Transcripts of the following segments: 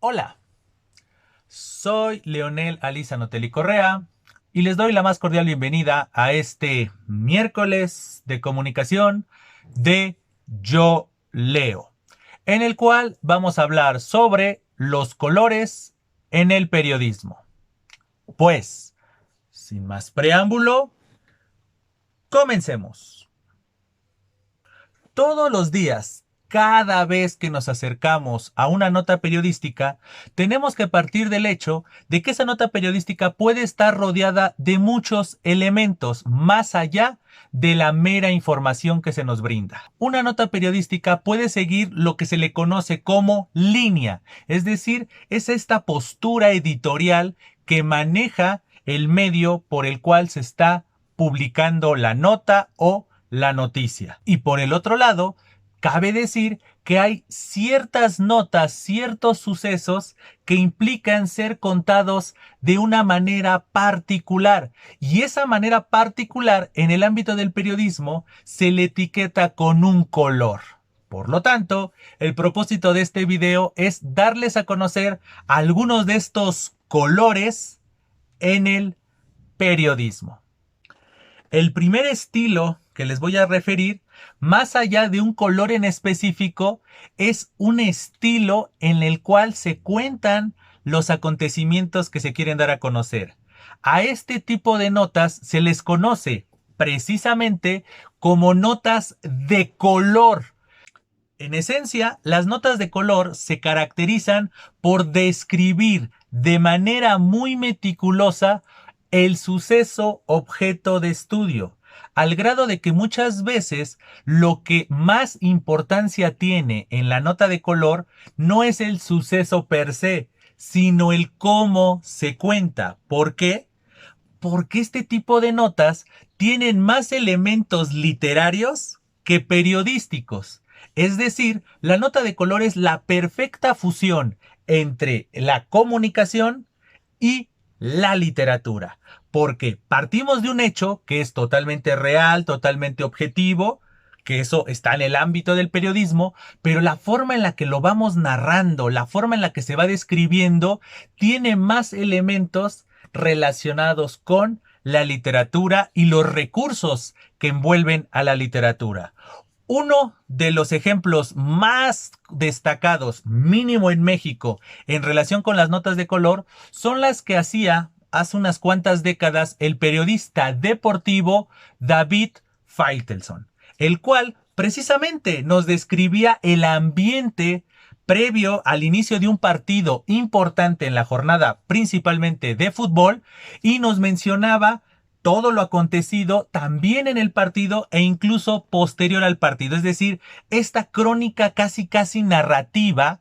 Hola, soy Leonel Alizanotelli Correa y les doy la más cordial bienvenida a este miércoles de comunicación de Yo Leo, en el cual vamos a hablar sobre los colores en el periodismo. Pues, sin más preámbulo, comencemos. Todos los días, cada vez que nos acercamos a una nota periodística, tenemos que partir del hecho de que esa nota periodística puede estar rodeada de muchos elementos más allá de la mera información que se nos brinda. Una nota periodística puede seguir lo que se le conoce como línea, es decir, es esta postura editorial que maneja el medio por el cual se está publicando la nota o la noticia. Y por el otro lado, cabe decir que hay ciertas notas, ciertos sucesos que implican ser contados de una manera particular. Y esa manera particular en el ámbito del periodismo se le etiqueta con un color. Por lo tanto, el propósito de este video es darles a conocer algunos de estos colores en el periodismo. El primer estilo que les voy a referir, más allá de un color en específico, es un estilo en el cual se cuentan los acontecimientos que se quieren dar a conocer. A este tipo de notas se les conoce precisamente como notas de color. En esencia, las notas de color se caracterizan por describir de manera muy meticulosa el suceso objeto de estudio, al grado de que muchas veces lo que más importancia tiene en la nota de color no es el suceso per se, sino el cómo se cuenta. ¿Por qué? Porque este tipo de notas tienen más elementos literarios que periodísticos. Es decir, la nota de color es la perfecta fusión entre la comunicación y la literatura. Porque partimos de un hecho que es totalmente real, totalmente objetivo, que eso está en el ámbito del periodismo, pero la forma en la que lo vamos narrando, la forma en la que se va describiendo, tiene más elementos relacionados con la literatura y los recursos que envuelven a la literatura. Uno de los ejemplos más destacados, mínimo en México, en relación con las notas de color, son las que hacía hace unas cuantas décadas el periodista deportivo David Faitelson, el cual precisamente nos describía el ambiente previo al inicio de un partido importante en la jornada, principalmente de fútbol, y nos mencionaba todo lo acontecido también en el partido e incluso posterior al partido. Es decir, esta crónica casi narrativa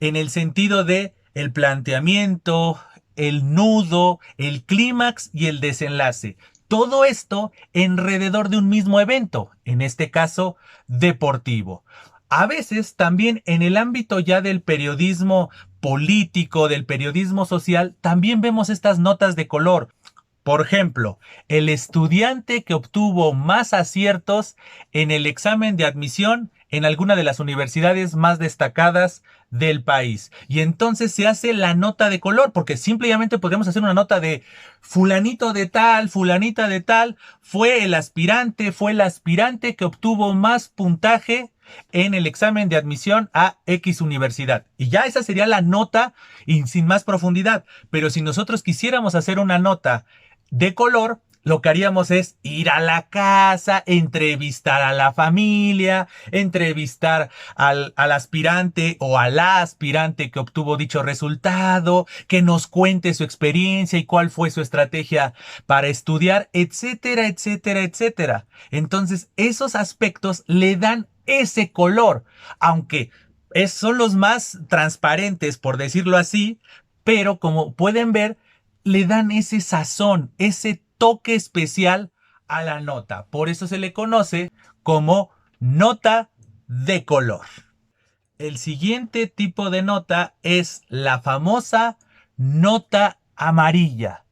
en el sentido de el planteamiento, el nudo, el clímax y el desenlace. Todo esto alrededor de un mismo evento, en este caso deportivo. A veces también en el ámbito ya del periodismo político, del periodismo social, también vemos estas notas de color. Por ejemplo, el estudiante que obtuvo más aciertos en el examen de admisión en alguna de las universidades más destacadas del país. Y entonces se hace la nota de color, porque simplemente podríamos hacer una nota de fulanito de tal, fulanita de tal, fue el aspirante que obtuvo más puntaje en el examen de admisión a X universidad. Y ya esa sería la nota y sin más profundidad. Pero si nosotros quisiéramos hacer una nota de color, lo que haríamos es ir a la casa, entrevistar a la familia, entrevistar al aspirante o a la aspirante que obtuvo dicho resultado, que nos cuente su experiencia y cuál fue su estrategia para estudiar, etcétera, etcétera, etcétera. Entonces, esos aspectos le dan ese color, aunque son los más transparentes, por decirlo así, pero como pueden ver, le dan ese sazón, ese toque especial a la nota. Por eso se le conoce como nota de color. El siguiente tipo de nota es la famosa nota amarilla.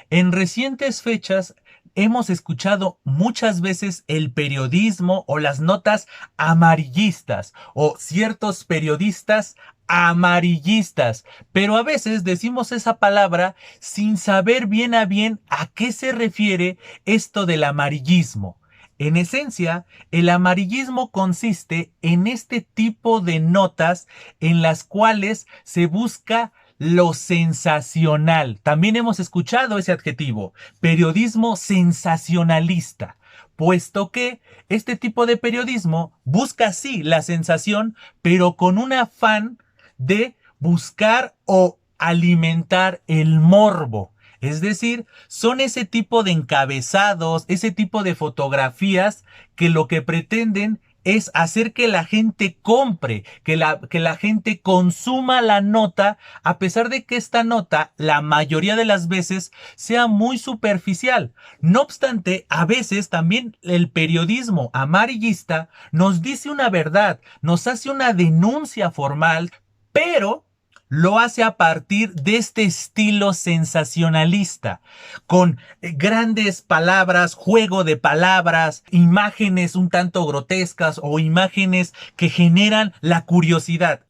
En recientes fechas hemos escuchado muchas veces el periodismo o las notas amarillistas o ciertos periodistas amarillistas, pero a veces decimos esa palabra sin saber bien a qué se refiere esto del amarillismo. En esencia, el amarillismo consiste en este tipo de notas en las cuales se busca lo sensacional. También hemos escuchado ese adjetivo, periodismo sensacionalista, puesto que este tipo de periodismo busca sí la sensación, pero con un afán de buscar o alimentar el morbo. Es decir, son ese tipo de encabezados, ese tipo de fotografías que lo que pretenden es hacer que la gente compre, que la gente consuma la nota, a pesar de que esta nota, la mayoría de las veces, sea muy superficial. No obstante, a veces también el periodismo amarillista nos dice una verdad, nos hace una denuncia formal, pero lo hace a partir de este estilo sensacionalista, con grandes palabras, juego de palabras, imágenes un tanto grotescas o imágenes que generan la curiosidad.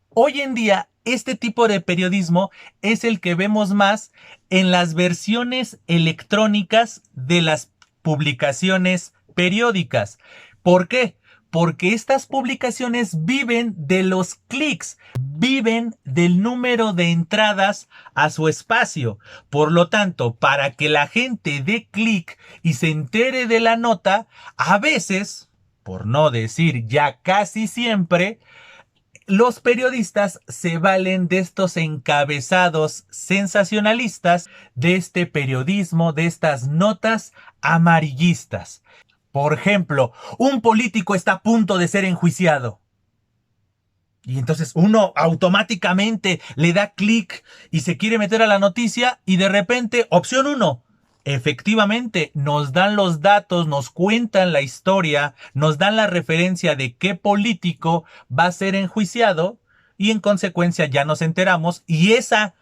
Hoy en día, este tipo de periodismo es el que vemos más en las versiones electrónicas de las publicaciones periódicas. ¿Por qué? Porque estas publicaciones viven de los clics, viven del número de entradas a su espacio. Por lo tanto, para que la gente dé clic y se entere de la nota, a veces, por no decir ya casi siempre, los periodistas se valen de estos encabezados sensacionalistas, de este periodismo, de estas notas amarillistas. Por ejemplo, un político está a punto de ser enjuiciado. Y entonces uno automáticamente le da clic y se quiere meter a la noticia y de repente, opción 1, efectivamente nos dan los datos, nos cuentan la historia, nos dan la referencia de qué político va a ser enjuiciado y en consecuencia ya nos enteramos y ese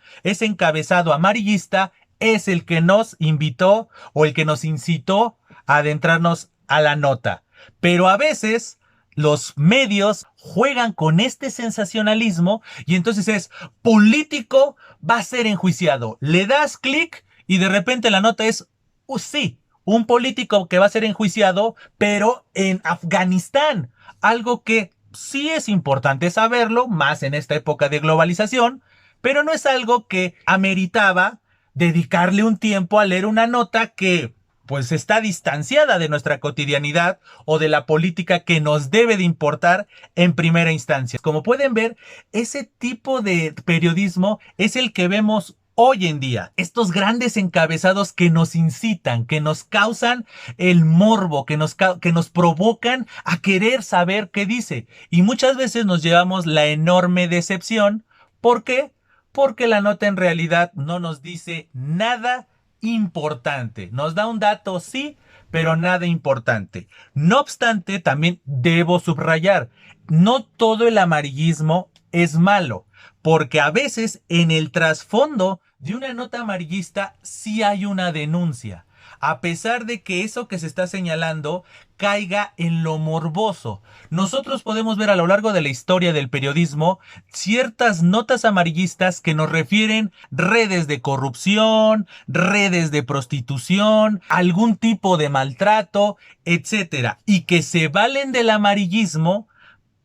encabezado amarillista es el que nos invitó o el que nos incitó a adentrarnos a la nota. Pero a veces los medios juegan con este sensacionalismo y entonces es político va a ser enjuiciado. Le das clic y de repente la nota es, sí, un político que va a ser enjuiciado, pero en Afganistán. Algo que sí es importante saberlo, más en esta época de globalización, pero no es algo que ameritaba dedicarle un tiempo a leer una nota que pues está distanciada de nuestra cotidianidad o de la política que nos debe de importar en primera instancia. Como pueden ver, ese tipo de periodismo es el que vemos hoy en día. Estos grandes encabezados que nos incitan, que nos causan el morbo, que nos provocan a querer saber qué dice. Y muchas veces nos llevamos la enorme decepción. ¿Por qué? Porque la nota en realidad no nos dice nada importante. Nos da un dato, sí, pero nada importante. No obstante, también debo subrayar, no todo el amarillismo es malo, porque a veces en el trasfondo de una nota amarillista sí hay una denuncia, a pesar de que eso que se está señalando caiga en lo morboso. Nosotros podemos ver a lo largo de la historia del periodismo ciertas notas amarillistas que nos refieren redes de corrupción, redes de prostitución, algún tipo de maltrato, etcétera, y que se valen del amarillismo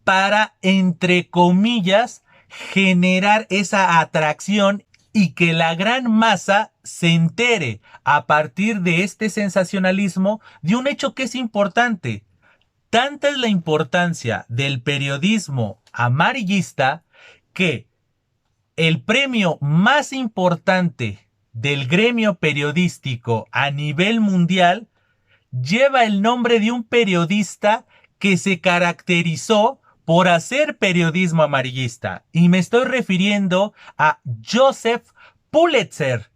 para, entre comillas, generar esa atracción y que la gran masa se entere a partir de este sensacionalismo de un hecho que es importante. Tanta es la importancia del periodismo amarillista que el premio más importante del gremio periodístico a nivel mundial lleva el nombre de un periodista que se caracterizó por hacer periodismo amarillista. Y me estoy refiriendo a Joseph Pulitzer.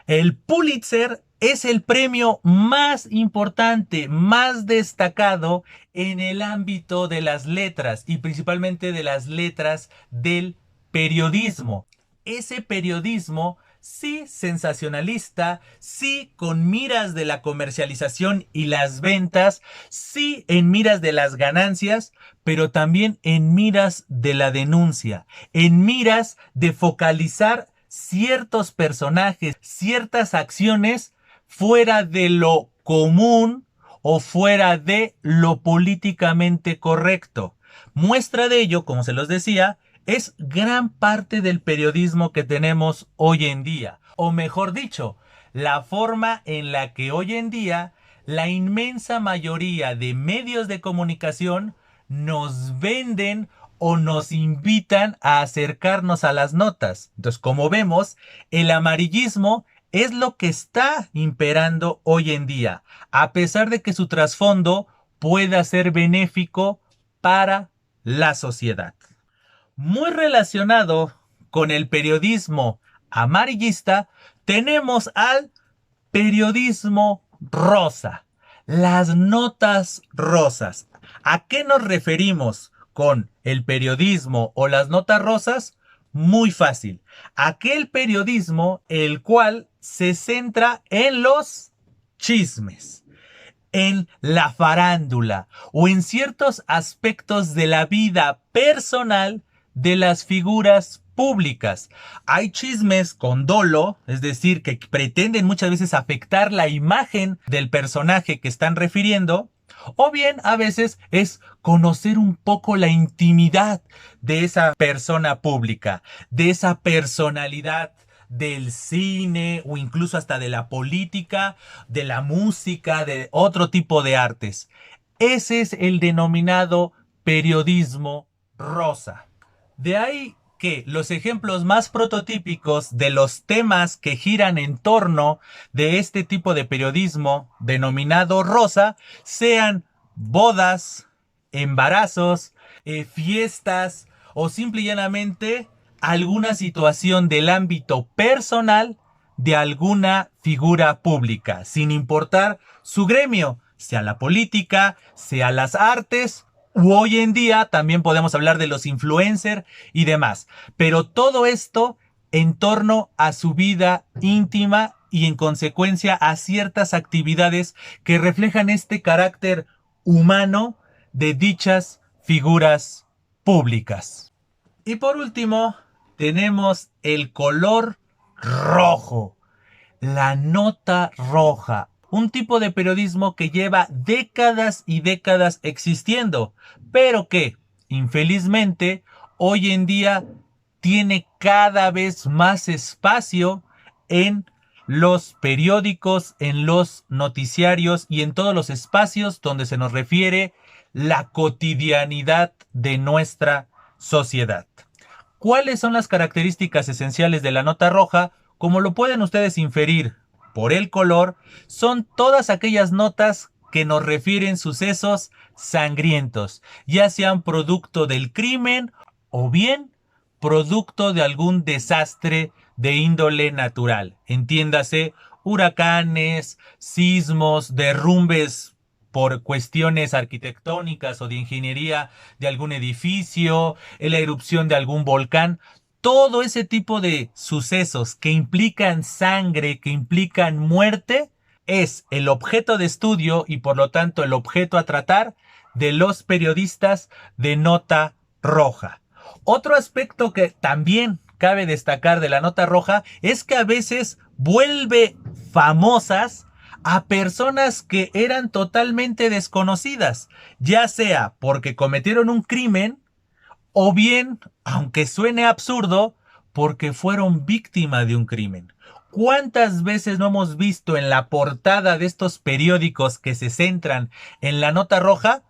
El Pulitzer es el premio más importante, más destacado en el ámbito de las letras y principalmente de las letras del periodismo. Ese periodismo sí sensacionalista, sí con miras de la comercialización y las ventas, sí en miras de las ganancias, pero también en miras de la denuncia, en miras de focalizar ciertos personajes, ciertas acciones fuera de lo común o fuera de lo políticamente correcto. Muestra de ello, como se los decía, es gran parte del periodismo que tenemos hoy en día. O mejor dicho, la forma en la que hoy en día la inmensa mayoría de medios de comunicación nos venden o nos invitan a acercarnos a las notas. Entonces, como vemos, el amarillismo es lo que está imperando hoy en día, a pesar de que su trasfondo pueda ser benéfico para la sociedad. Muy relacionado con el periodismo amarillista, tenemos al periodismo rosa, las notas rosas. ¿A qué nos referimos con el periodismo o las notas rosas? Muy fácil. Aquel periodismo el cual se centra en los chismes, en la farándula o en ciertos aspectos de la vida personal de las figuras públicas. Hay chismes con dolo, es decir, que pretenden muchas veces afectar la imagen del personaje que están refiriendo, o bien a veces es conocer un poco la intimidad de esa persona pública, de esa personalidad del cine o incluso hasta de la política, de la música, de otro tipo de artes. Ese es el denominado periodismo rosa. De ahí que los ejemplos más prototípicos de los temas que giran en torno de este tipo de periodismo denominado rosa sean bodas, embarazos, fiestas o simple y llanamente alguna situación del ámbito personal de alguna figura pública, sin importar su gremio, sea la política, sea las artes, u hoy en día también podemos hablar de los influencers y demás. Pero todo esto en torno a su vida íntima y en consecuencia a ciertas actividades que reflejan este carácter humano de dichas figuras públicas. Y por último, tenemos el color rojo, la nota roja, un tipo de periodismo que lleva décadas y décadas existiendo, pero que, infelizmente, hoy en día tiene cada vez más espacio en los periódicos, en los noticiarios y en todos los espacios donde se nos refiere la cotidianidad de nuestra sociedad. ¿Cuáles son las características esenciales de la nota roja? Como lo pueden ustedes inferir por el color, son todas aquellas notas que nos refieren sucesos sangrientos, ya sean producto del crimen o bien producto de algún desastre de índole natural. Entiéndase, huracanes, sismos, derrumbes por cuestiones arquitectónicas o de ingeniería de algún edificio, la erupción de algún volcán. Todo ese tipo de sucesos que implican sangre, que implican muerte, es el objeto de estudio y por lo tanto el objeto a tratar de los periodistas de nota roja. Otro aspecto que también cabe destacar de la nota roja es que a veces vuelve famosas a personas que eran totalmente desconocidas, ya sea porque cometieron un crimen o bien, aunque suene absurdo, porque fueron víctimas de un crimen. ¿Cuántas veces no hemos visto en la portada de estos periódicos que se centran en la nota roja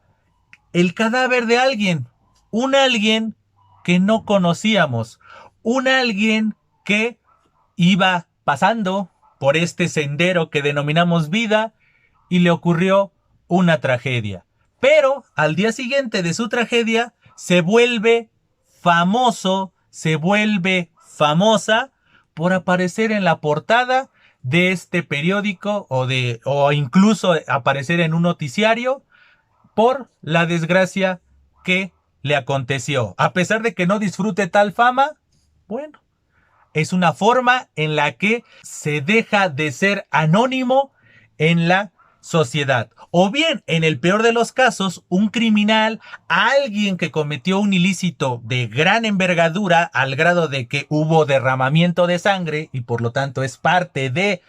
el cadáver de alguien? Un alguien que no conocíamos. Un alguien que iba pasando por este sendero que denominamos vida y le ocurrió una tragedia. Pero al día siguiente de su tragedia se vuelve famoso, se vuelve famosa por aparecer en la portada de este periódico o incluso aparecer en un noticiario por la desgracia que le aconteció. A pesar de que no disfrute tal fama, bueno, es una forma en la que se deja de ser anónimo en la sociedad. O bien, en el peor de los casos, un criminal, alguien que cometió un ilícito de gran envergadura al grado de que hubo derramamiento de sangre y por lo tanto es parte de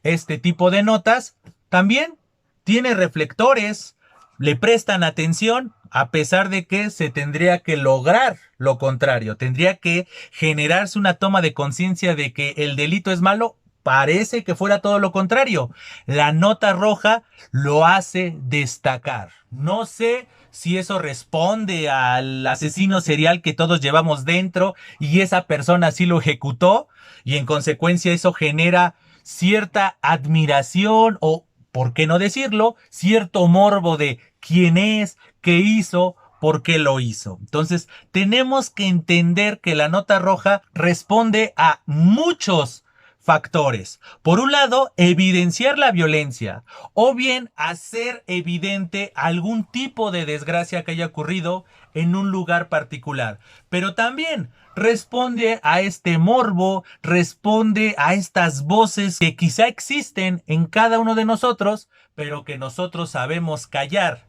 este tipo de notas, también tiene reflectores, le prestan atención, a pesar de que se tendría que lograr lo contrario, tendría que generarse una toma de conciencia de que el delito es malo. Parece que fuera todo lo contrario. La nota roja lo hace destacar. No sé si eso responde al asesino serial que todos llevamos dentro y esa persona sí lo ejecutó y en consecuencia eso genera cierta admiración o, por qué no decirlo, cierto morbo de quién es, qué hizo, por qué lo hizo. Entonces, tenemos que entender que la nota roja responde a muchos factores. Por un lado, evidenciar la violencia o bien hacer evidente algún tipo de desgracia que haya ocurrido en un lugar particular. Pero también responde a este morbo, responde a estas voces que quizá existen en cada uno de nosotros, pero que nosotros sabemos callar.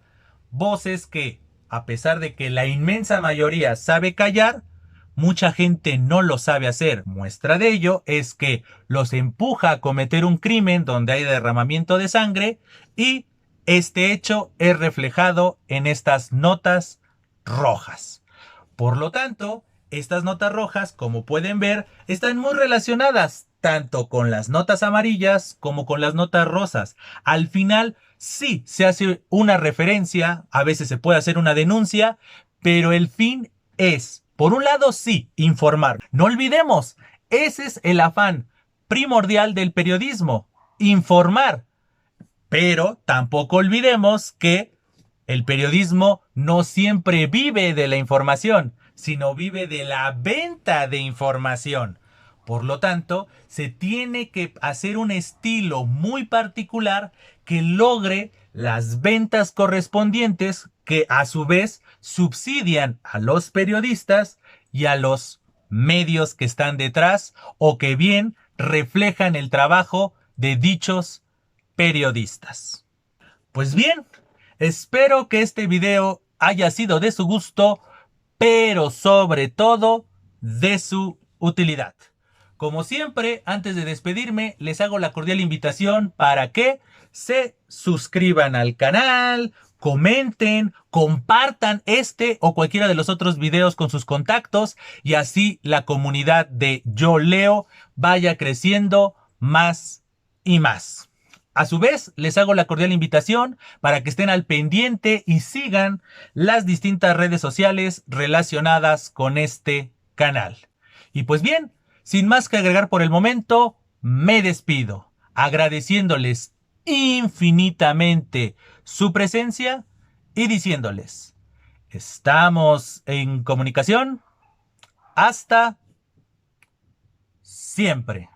Voces que, a pesar de que la inmensa mayoría sabe callar, mucha gente no lo sabe hacer. Muestra de ello es que los empuja a cometer un crimen donde hay derramamiento de sangre y este hecho es reflejado en estas notas rojas. Por lo tanto, estas notas rojas, como pueden ver, están muy relacionadas tanto con las notas amarillas como con las notas rosas. Al final, sí se hace una referencia, a veces se puede hacer una denuncia, pero el fin es, por un lado, sí, informar. No olvidemos, ese es el afán primordial del periodismo, informar. Pero tampoco olvidemos que el periodismo no siempre vive de la información, sino vive de la venta de información. Por lo tanto, se tiene que hacer un estilo muy particular que logre las ventas correspondientes que a su vez subsidian a los periodistas y a los medios que están detrás o que bien reflejan el trabajo de dichos periodistas. Pues bien, espero que este video haya sido de su gusto, pero sobre todo de su utilidad. Como siempre, antes de despedirme, les hago la cordial invitación para que se suscriban al canal, comenten, compartan este o cualquiera de los otros videos con sus contactos y así la comunidad de Yo Leo vaya creciendo más y más. A su vez, les hago la cordial invitación para que estén al pendiente y sigan las distintas redes sociales relacionadas con este canal. Y pues bien, sin más que agregar por el momento, me despido, agradeciéndoles infinitamente su presencia y diciéndoles, estamos en comunicación. Hasta siempre.